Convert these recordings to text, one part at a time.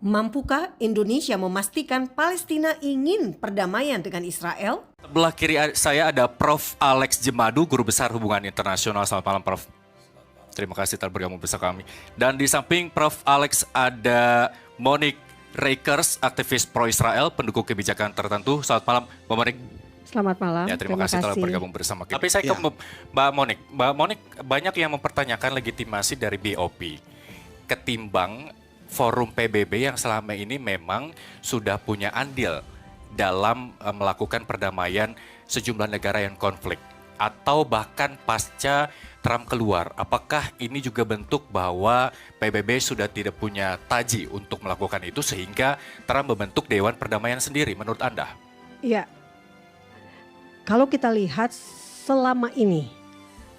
Mampukah Indonesia memastikan Palestina ingin perdamaian dengan Israel? Sebelah kiri saya ada Prof. Alex Jemadu, Guru Besar Hubungan Internasional. Selamat malam, Prof. Terima kasih telah bergabung bersama kami. Dan di samping Prof. Alex ada Monique Rakers, aktivis pro-Israel, pendukung kebijakan tertentu. Selamat malam, Mbak Monique. Selamat malam. Ya, terima kasih telah bergabung bersama kita. Tapi saya ke Mbak Monique. Mbak Monique, banyak yang mempertanyakan legitimasi dari BOP ketimbang forum PBB yang selama ini memang sudah punya andil dalam melakukan perdamaian sejumlah negara yang konflik. Atau bahkan pasca Trump keluar, apakah ini juga bentuk bahwa PBB sudah tidak punya taji untuk melakukan itu sehingga Trump membentuk Dewan Perdamaian sendiri menurut Anda? Iya, kalau kita lihat selama ini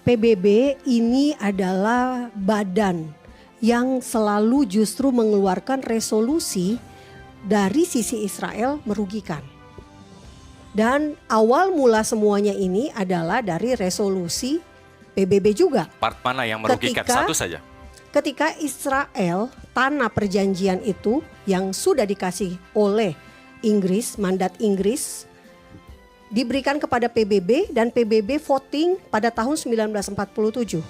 PBB ini adalah badan yang selalu justru mengeluarkan resolusi dari sisi Israel merugikan. Dan awal mula semuanya ini adalah dari resolusi PBB juga. Part mana yang merugikan? Satu saja. Ketika Israel, tanah perjanjian itu yang sudah dikasih oleh Inggris, mandat Inggris, diberikan kepada PBB dan PBB voting pada tahun 1947.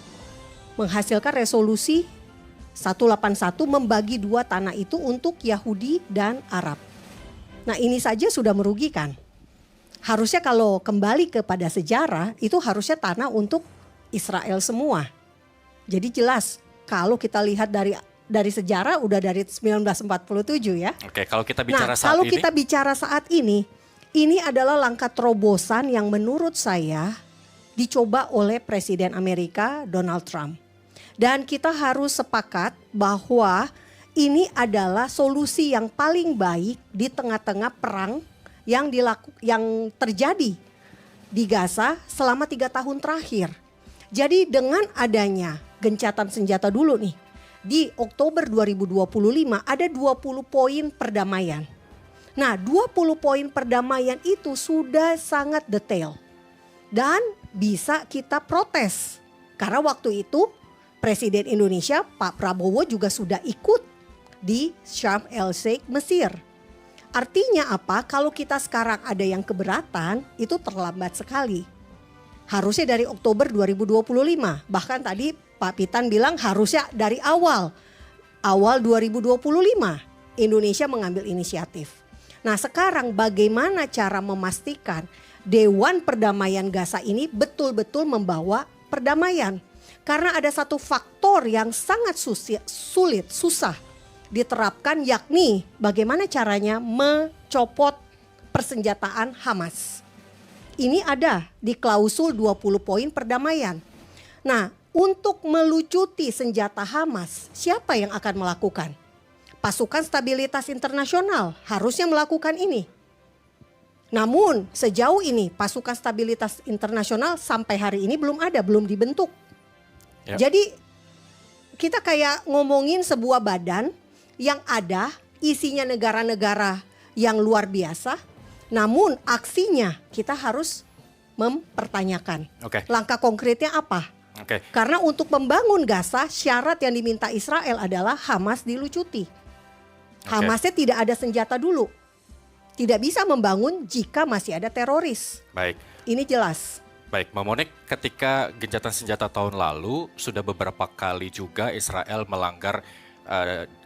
Menghasilkan resolusi 181 membagi dua tanah itu untuk Yahudi dan Arab. Nah, ini saja sudah merugikan. Harusnya kalau kembali kepada sejarah itu harusnya tanah untuk Israel semua. Jadi jelas kalau kita lihat dari sejarah udah dari 1947 ya. Oke, kalau kita bicara saat kalau ini. kita bicara saat ini adalah langkah terobosan yang menurut saya dicoba oleh Presiden Amerika Donald Trump. Dan kita harus sepakat bahwa ini adalah solusi yang paling baik di tengah-tengah perang yang terjadi di Gaza selama 3 tahun terakhir. Jadi dengan adanya gencatan senjata dulu nih, di Oktober 2025 ada 20 poin perdamaian. Nah, 20 poin perdamaian itu sudah sangat detail dan bisa kita protes. Karena waktu itu Presiden Indonesia Pak Prabowo juga sudah ikut di Sharm el-Sheikh, Mesir. Artinya apa? Kalau kita sekarang ada yang keberatan, itu terlambat sekali. Harusnya dari Oktober 2025. Bahkan tadi Pak Pitan bilang harusnya dari awal 2025 Indonesia mengambil inisiatif. Nah, sekarang bagaimana cara memastikan Dewan Perdamaian Gaza ini betul-betul membawa perdamaian? Karena ada satu faktor yang sangat susah diterapkan, yakni bagaimana caranya mencopot persenjataan Hamas. Ini ada di klausul 20 poin perdamaian. Nah, untuk melucuti senjata Hamas, siapa yang akan melakukan? Pasukan Stabilitas Internasional harusnya melakukan ini. Namun sejauh ini pasukan Stabilitas Internasional sampai hari ini belum dibentuk. Yep. Jadi kita kayak ngomongin sebuah badan yang ada isinya negara-negara yang luar biasa, namun aksinya kita harus mempertanyakan. Langkah konkretnya apa? Karena untuk membangun Gaza syarat yang diminta Israel adalah Hamas dilucuti. Hamasnya tidak ada senjata dulu. Tidak bisa membangun jika masih ada teroris. Baik. Ini jelas. Baik, Mbak Monique, ketika gencatan senjata tahun lalu sudah beberapa kali juga Israel melanggar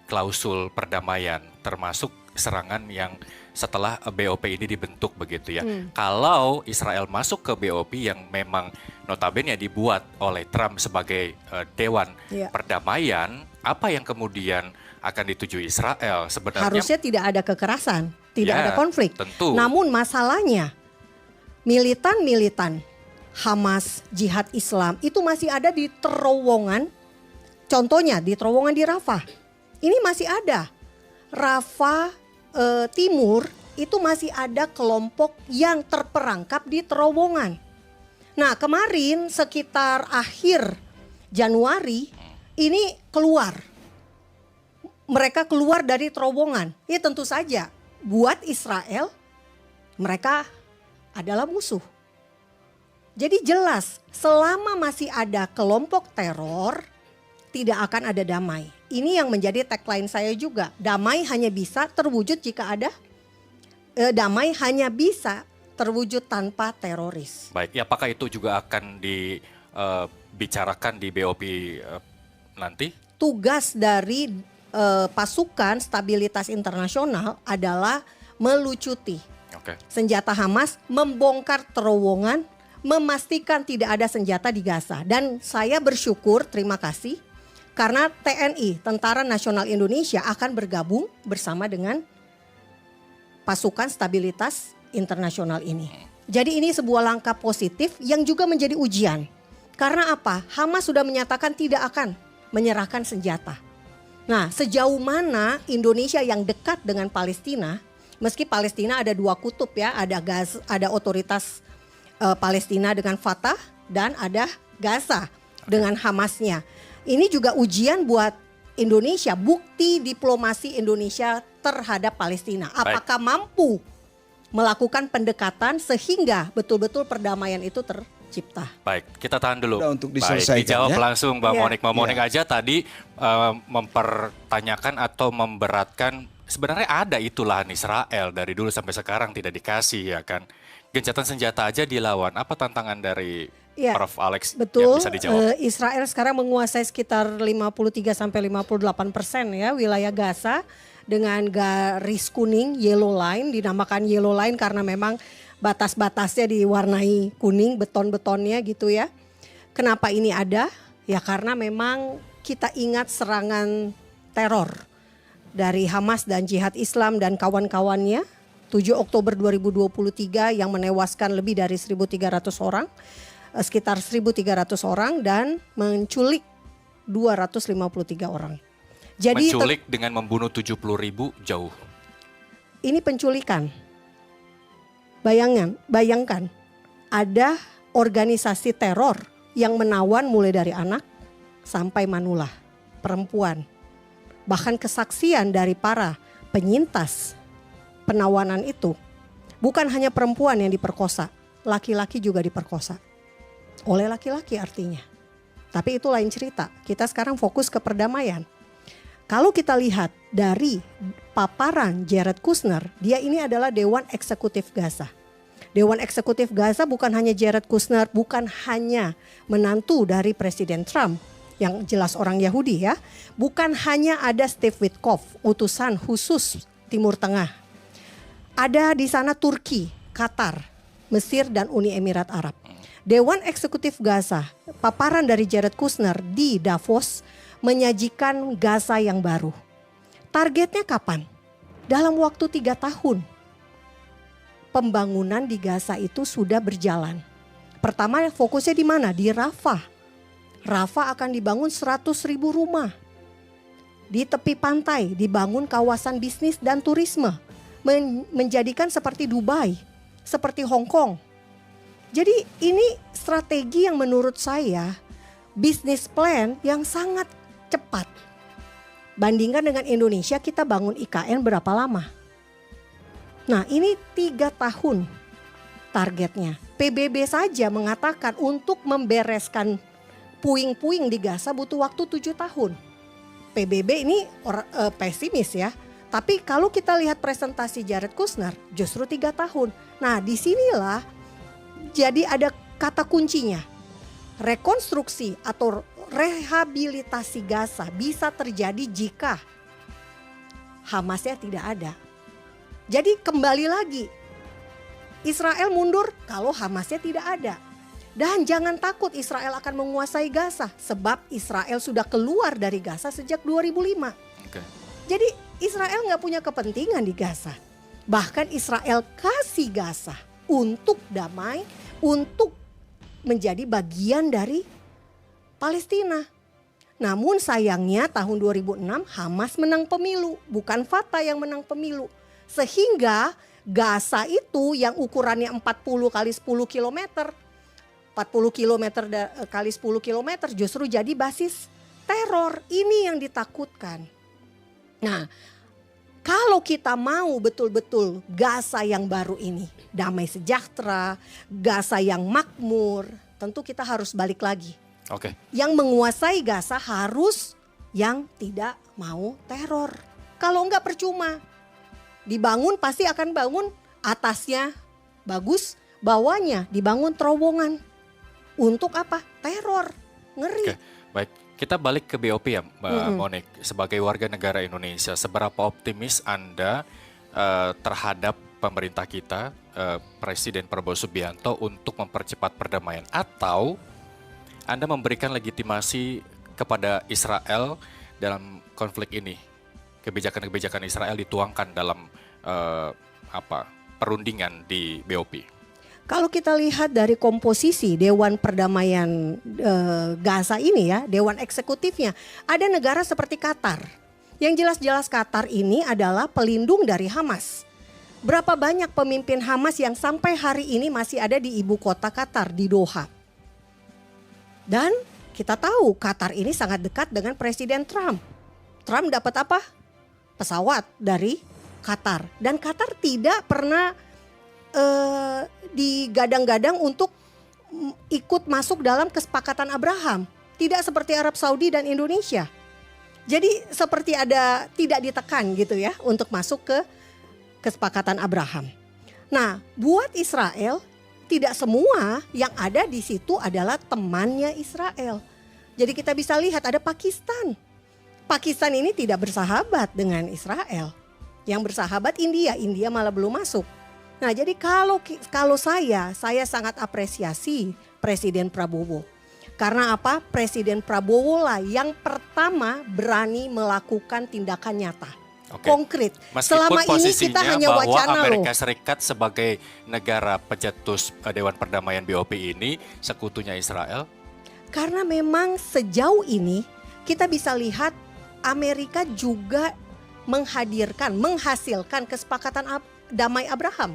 klausul perdamaian, termasuk serangan yang setelah BOP ini dibentuk begitu ya. Kalau Israel masuk ke BOP yang memang notabene dibuat oleh Trump sebagai Dewan Perdamaian, apa yang kemudian akan dituju Israel sebenarnya? Harusnya tidak ada kekerasan, tidak ada konflik. Tentu. Namun masalahnya militan Hamas, Jihad Islam itu masih ada di terowongan. Contohnya di terowongan di Rafah. Ini masih ada. Rafah Timur itu masih ada kelompok yang terperangkap di terowongan. Nah, kemarin sekitar akhir Januari ini keluar. Mereka keluar dari terowongan. Ya tentu saja buat Israel mereka adalah musuh. Jadi jelas selama masih ada kelompok teror tidak akan ada damai. Ini yang menjadi tagline saya juga. Damai hanya bisa terwujud jika ada damai hanya bisa terwujud tanpa teroris. Baik, ya, apakah itu juga akan dibicarakan di BOP nanti? Tugas dari pasukan stabilitas internasional adalah melucuti senjata Hamas, membongkar terowongan, memastikan tidak ada senjata di Gaza. Dan saya bersyukur, terima kasih, karena TNI, Tentara Nasional Indonesia, akan bergabung bersama dengan pasukan stabilitas internasional ini. Jadi ini sebuah langkah positif yang juga menjadi ujian. Karena apa? Hamas sudah menyatakan tidak akan menyerahkan senjata. Nah, sejauh mana Indonesia yang dekat dengan Palestina, meski Palestina ada dua kutub ya, ada otoritas Palestina dengan Fatah dan ada Gaza dengan Hamasnya. Ini juga ujian buat Indonesia, bukti diplomasi Indonesia terhadap Palestina. Apakah mampu melakukan pendekatan sehingga betul-betul perdamaian itu tercipta. Baik, kita tahan dulu. Untuk diselesaikan, dijawab ya? langsung Mbak Monik. Mbak Monik Ya. aja tadi mempertanyakan atau memberatkan, sebenarnya ada itu lahan Israel dari dulu sampai sekarang tidak dikasih ya kan. Gencatan senjata aja dilawan. Apa tantangan dari Prof. Alex betul, yang bisa dijawab? Israel sekarang menguasai sekitar 53-58% ya wilayah Gaza dengan garis kuning, yellow line, dinamakan yellow line karena memang batas-batasnya diwarnai kuning, beton-betonnya gitu ya. Kenapa ini ada? Ya karena memang kita ingat serangan teror dari Hamas dan Jihad Islam dan kawan-kawannya 7 Oktober 2023 yang menewaskan lebih dari 1.300 orang, sekitar 1.300 orang dan menculik 253 orang. Jadi menculik dengan membunuh 70.000 jauh. Ini penculikan. Bayangkan ada organisasi teror yang menawan mulai dari anak sampai manula, perempuan. Bahkan kesaksian dari para penyintas penawanan itu bukan hanya perempuan yang diperkosa, laki-laki juga diperkosa. Oleh laki-laki artinya. Tapi itu lain cerita. Kita sekarang fokus ke perdamaian. Kalau kita lihat dari paparan Jared Kushner, dia ini adalah Dewan Eksekutif Gaza. Dewan Eksekutif Gaza bukan hanya Jared Kushner, bukan hanya menantu dari Presiden Trump yang jelas orang Yahudi ya. Bukan hanya ada Steve Witkoff, utusan khusus Timur Tengah. Ada di sana Turki, Qatar, Mesir dan Uni Emirat Arab. Dewan Eksekutif Gaza, paparan dari Jared Kushner di Davos menyajikan Gaza yang baru. Targetnya kapan? Dalam waktu 3 tahun. Pembangunan di Gaza itu sudah berjalan. Pertama fokusnya di mana? Di Rafah. Rafah akan dibangun 100.000 rumah. Di tepi pantai dibangun kawasan bisnis dan turisme. Menjadikan seperti Dubai, seperti Hong Kong. Jadi ini strategi yang menurut saya bisnis plan yang sangat cepat. Bandingkan dengan Indonesia, kita bangun IKN berapa lama? Nah ini 3 tahun targetnya. PBB saja mengatakan untuk membereskan puing-puing di Gaza butuh waktu 7 tahun. PBB ini pesimis ya. Tapi kalau kita lihat presentasi Jared Kushner justru 3 tahun. Nah disinilah jadi ada kata kuncinya. Rekonstruksi atau rehabilitasi Gaza bisa terjadi jika Hamasnya tidak ada. Jadi kembali lagi, Israel mundur kalau Hamasnya tidak ada. Dan jangan takut Israel akan menguasai Gaza, sebab Israel sudah keluar dari Gaza sejak 2005. Jadi Israel nggak punya kepentingan di Gaza. Bahkan Israel kasih Gaza untuk damai, untuk menjadi bagian dari Palestina. Namun sayangnya tahun 2006 Hamas menang pemilu, bukan Fatah yang menang pemilu. Sehingga Gaza itu yang ukurannya 40 kali 10 kilometer, 40 kilometer kali 10 kilometer justru jadi basis teror. Ini yang ditakutkan. Nah, kalau kita mau betul-betul Gaza yang baru ini damai sejahtera, Gaza yang makmur, tentu kita harus balik lagi Oke. Yang menguasai Gaza harus yang tidak mau teror. Kalau enggak percuma. Dibangun pasti akan bangun atasnya bagus, bawahnya dibangun terowongan. Untuk apa? Teror. Ngeri. Oke, baik. Kita balik ke BOP ya, Mbak Monik. Sebagai warga negara Indonesia, seberapa optimis Anda terhadap pemerintah kita, Presiden Prabowo Subianto untuk mempercepat perdamaian? Atau Anda memberikan legitimasi kepada Israel dalam konflik ini? Kebijakan-kebijakan Israel dituangkan dalam perundingan di BOP? Kalau kita lihat dari komposisi Dewan Perdamaian Gaza ini ya, Dewan Eksekutifnya, ada negara seperti Qatar. Yang jelas-jelas Qatar ini adalah pelindung dari Hamas. Berapa banyak pemimpin Hamas yang sampai hari ini masih ada di ibu kota Qatar, di Doha. Dan kita tahu Qatar ini sangat dekat dengan Presiden Trump. Trump dapat apa? Pesawat dari Qatar. Dan Qatar tidak pernah digadang-gadang untuk ikut masuk dalam kesepakatan Abraham. Tidak seperti Arab Saudi dan Indonesia. Jadi seperti ada tidak ditekan gitu ya untuk masuk ke kesepakatan Abraham. Nah, buat Israel tidak semua yang ada di situ adalah temannya Israel. Jadi kita bisa lihat ada Pakistan. Pakistan ini tidak bersahabat dengan Israel. Yang bersahabat India, India malah belum masuk. Nah, jadi kalau saya sangat apresiasi Presiden Prabowo. Karena apa? Presiden Prabowo lah yang pertama berani melakukan tindakan nyata. Oke. Konkret. Meskipun Selama ini kita hanya bahwa wacana Amerika loh. Serikat sebagai negara pencetus Dewan Perdamaian BOP ini sekutunya Israel. Karena memang sejauh ini kita bisa lihat Amerika juga menghasilkan kesepakatan damai Abraham.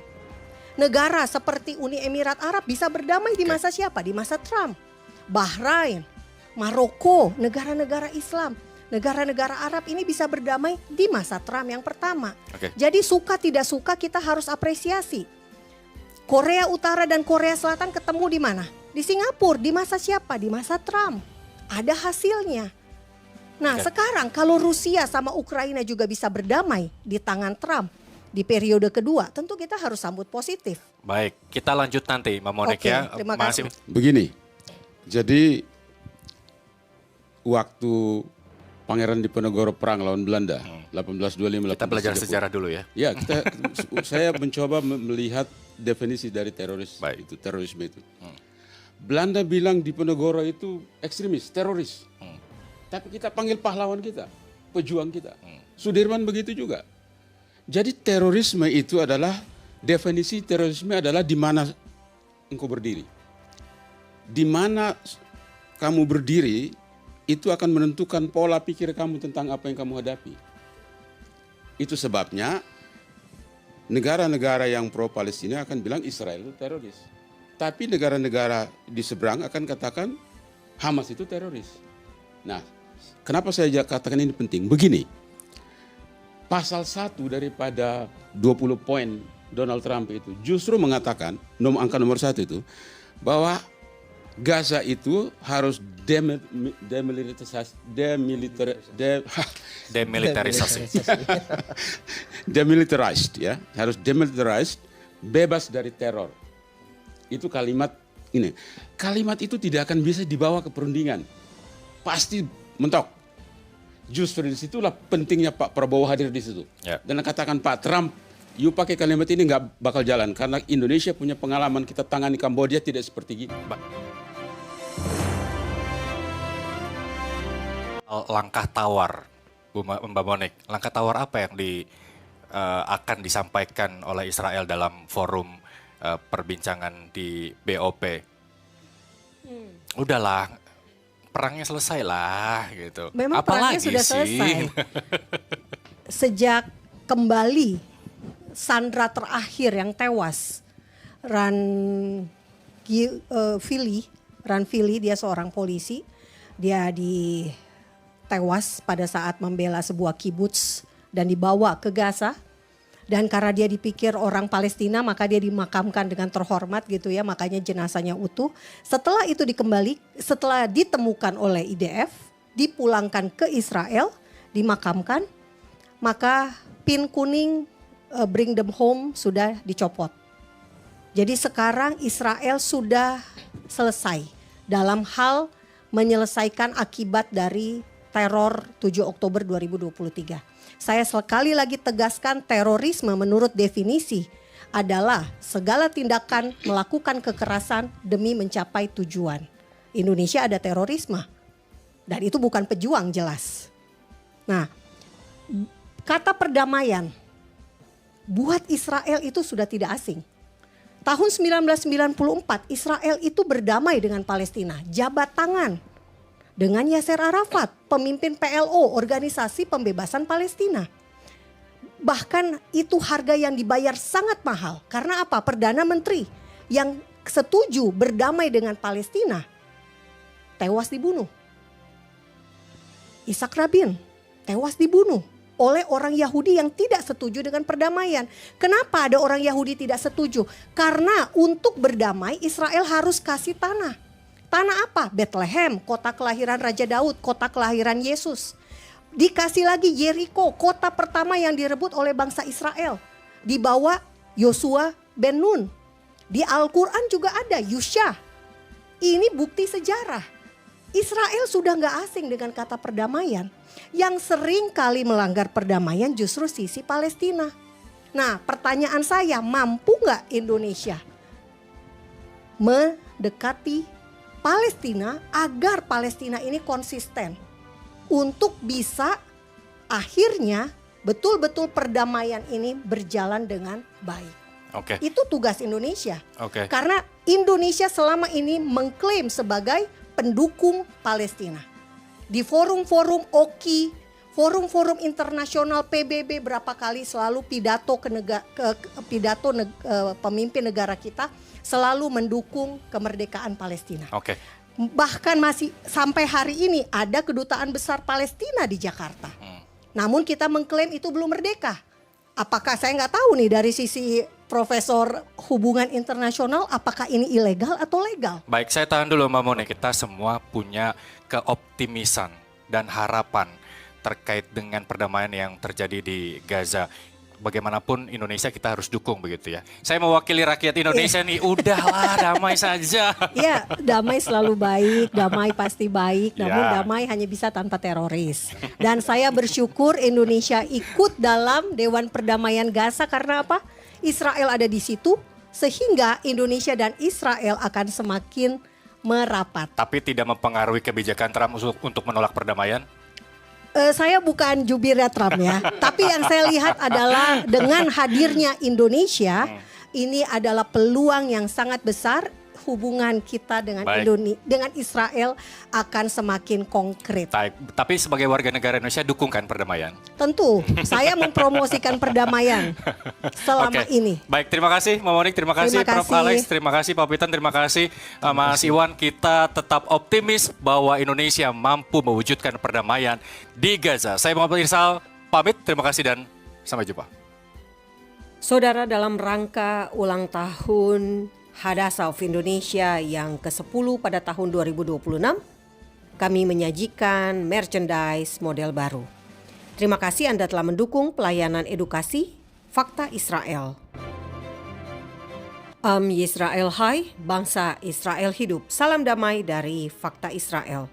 Negara seperti Uni Emirat Arab bisa berdamai di masa siapa? Di masa Trump. Bahrain, Maroko, negara-negara Islam, negara-negara Arab ini bisa berdamai di masa Trump yang pertama. Jadi suka tidak suka kita harus apresiasi. Korea Utara dan Korea Selatan ketemu di mana? Di Singapura. Di masa siapa? Di masa Trump. Ada hasilnya. Nah, sekarang kalau Rusia sama Ukraina juga bisa berdamai di tangan Trump di periode kedua, tentu kita harus sambut positif. Baik, kita lanjut nanti, Mbak Monik ya. Terima kasih. Begini, jadi waktu Pangeran Diponegoro perang lawan Belanda, 1825. Kita belajar sejarah dulu ya. Ya, saya mencoba melihat definisi dari terorisme itu. Belanda bilang Diponegoro itu ekstremis, teroris. Tapi kita panggil pahlawan kita, pejuang kita. Sudirman begitu juga. Jadi terorisme itu adalah, definisi terorisme adalah di mana engkau berdiri. Di mana kamu berdiri itu akan menentukan pola pikir kamu tentang apa yang kamu hadapi. Itu sebabnya negara-negara yang pro Palestina akan bilang Israel itu teroris. Tapi negara-negara di seberang akan katakan Hamas itu teroris. Nah, kenapa saya katakan ini penting? Begini. Pasal 1 daripada 20 poin Donald Trump itu justru mengatakan, angka nomor 1 itu, bahwa Gaza itu harus demilitarized ya, harus demilitarized, bebas dari teror. Itu kalimat ini. Kalimat itu tidak akan bisa dibawa ke perundingan. Pasti mentok. Justru disitulah pentingnya Pak Prabowo hadir di situ. Ya. Dan katakan Pak Trump, you pakai kalimat ini nggak bakal jalan karena Indonesia punya pengalaman, kita tangani Kamboja tidak seperti gini. Langkah tawar, Mbak Monik, langkah tawar apa yang akan disampaikan oleh Israel dalam forum perbincangan di BOP? Udahlah. Perangnya selesai lah gitu. Memang perangnya sudah selesai. Sejak kembali sandera terakhir yang tewas, Ran Fili, dia seorang polisi. Dia tewas pada saat membela sebuah kibuts dan dibawa ke Gaza. Dan karena dia dipikir orang Palestina, maka dia dimakamkan dengan terhormat gitu ya, makanya jenazahnya utuh. Setelah itu setelah ditemukan oleh IDF, dipulangkan ke Israel, dimakamkan, maka pin kuning bring them home sudah dicopot. Jadi sekarang Israel sudah selesai dalam hal menyelesaikan akibat dari teror 7 Oktober 2023. Saya sekali lagi tegaskan, terorisme menurut definisi adalah segala tindakan melakukan kekerasan demi mencapai tujuan. Indonesia ada terorisme dan itu bukan pejuang jelas. Nah, kata perdamaian buat Israel itu sudah tidak asing. Tahun 1994 Israel itu berdamai dengan Palestina, jabat tangan dengan Yasser Arafat, pemimpin PLO, Organisasi Pembebasan Palestina. Bahkan itu harga yang dibayar sangat mahal. Karena apa? Perdana Menteri yang setuju berdamai dengan Palestina tewas dibunuh. Ishak Rabin tewas dibunuh oleh orang Yahudi yang tidak setuju dengan perdamaian. Kenapa ada orang Yahudi tidak setuju? Karena untuk berdamai Israel harus kasih tanah. Tanah apa? Bethlehem, kota kelahiran Raja Daud, kota kelahiran Yesus. Dikasih lagi Yeriko, kota pertama yang direbut oleh bangsa Israel. Dibawa Yosua ben Nun. Di Al-Quran juga ada Yusha. Ini bukti sejarah. Israel sudah gak asing dengan kata perdamaian. Yang sering kali melanggar perdamaian justru sisi Palestina. Nah, pertanyaan saya, mampu gak Indonesia mendekati Palestina agar Palestina ini konsisten untuk bisa akhirnya betul-betul perdamaian ini berjalan dengan baik. Oke. Itu tugas Indonesia. Oke. Karena Indonesia selama ini mengklaim sebagai pendukung Palestina. Di forum-forum OKI, forum-forum internasional PBB berapa kali selalu pemimpin negara kita selalu mendukung kemerdekaan Palestina. Oke. Bahkan masih sampai hari ini ada kedutaan besar Palestina di Jakarta. Namun kita mengklaim itu belum merdeka. Apakah saya nggak tahu nih dari sisi Profesor Hubungan Internasional apakah ini ilegal atau legal? Baik, saya tahan dulu Mbak Monik. Kita semua punya keoptimisan dan harapan terkait dengan perdamaian yang terjadi di Gaza. Bagaimanapun Indonesia kita harus dukung begitu ya. Saya mewakili rakyat Indonesia nih, udahlah damai saja. Ya, damai selalu baik, damai pasti baik, namun Ya. damai hanya bisa tanpa teroris. Dan saya bersyukur Indonesia ikut dalam Dewan Perdamaian Gaza karena apa? Israel ada di situ sehingga Indonesia dan Israel akan semakin merapat. Tapi tidak mempengaruhi kebijakan Trump untuk menolak perdamaian? Saya bukan jubirnya Trump ya, tapi yang saya lihat adalah dengan hadirnya Indonesia, ini adalah peluang yang sangat besar hubungan kita dengan dengan Israel akan semakin konkret. Tapi sebagai warga negara Indonesia dukung kan perdamaian? Tentu, saya mempromosikan perdamaian selama ini. Baik, terima kasih Mbak Monik, terima kasih Prof. Alex, terima kasih Pak Pitan, terima kasih Mas Iwan. Kita tetap optimis bahwa Indonesia mampu mewujudkan perdamaian di Gaza. Saya Muhammad Irsal, pamit, terima kasih dan sampai jumpa. Saudara, dalam rangka ulang tahun Hadassah of Indonesia yang ke-10 pada tahun 2026, kami menyajikan merchandise model baru. Terima kasih Anda telah mendukung pelayanan edukasi Fakta Israel. Yisrael Hai, bangsa Israel hidup. Salam damai dari Fakta Israel.